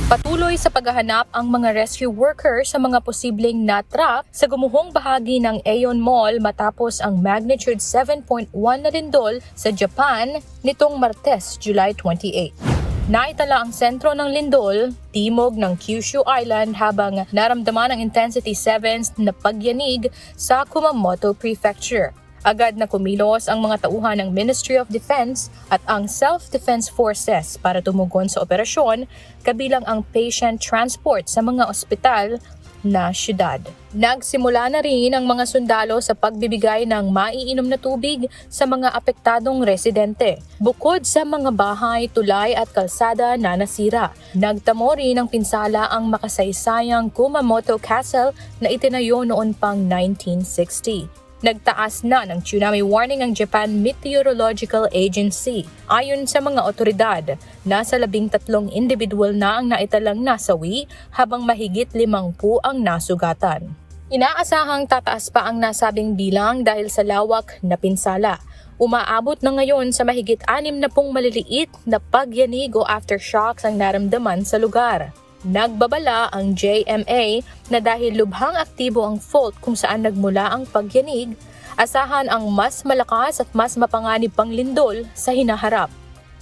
Patuloy sa paghahanap ang mga rescue workers sa mga posibleng natrap sa gumuhong bahagi ng Aeon Mall matapos ang magnitude 7.1 na lindol sa Japan nitong Martes, July 28. Naitala ang sentro ng lindol, timog ng Kyushu Island habang naramdaman ang intensity 7 na pagyanig sa Kumamoto Prefecture. Agad na kumilos ang mga tauhan ng Ministry of Defense at ang Self-Defense Forces para tumugon sa operasyon, kabilang ang patient transport sa mga ospital na syudad. Nagsimula na rin ang mga sundalo sa pagbibigay ng maiinom na tubig sa mga apektadong residente. Bukod sa mga bahay, tulay at kalsada na nasira, nagtamo rin ng pinsala ang makasaysayang Kumamoto Castle na itinayo noon pang 1960. Nagtaas na ng tsunami warning ang Japan Meteorological Agency. Ayon sa mga otoridad, nasa 13 individual na ang naitalang nasawi habang mahigit 50 ang nasugatan. Inaasahang tataas pa ang nasabing bilang dahil sa lawak na pinsala. Umaabot na ngayon sa mahigit 60 maliliit na pagyanig o aftershocks ang naramdaman sa lugar. Nagbabala ang JMA na dahil lubhang aktibo ang fault kung saan nagmula ang pagyanig, asahan ang mas malakas at mas mapanganib pang lindol sa hinaharap.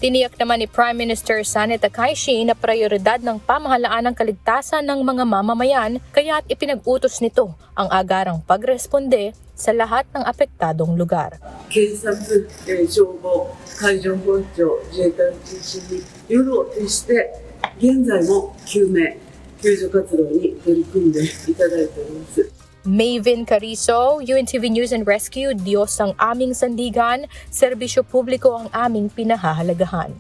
Tiniyak naman ni Prime Minister Sane Takaishi na prioridad ng pamahalaan ang kaligtasan ng mga mamamayan kaya't ipinag-utos nito ang agarang pagresponde sa lahat ng apektadong lugar. 警察、消防、海上保安庁、自衛隊を中心に夜を徹して現在も救命・救助活動に取り組んでいただいております。Maven Carizo, UNTV News and Rescue, Diyos ang aming sandigan, serbisyo publiko ang aming pinahahalagahan.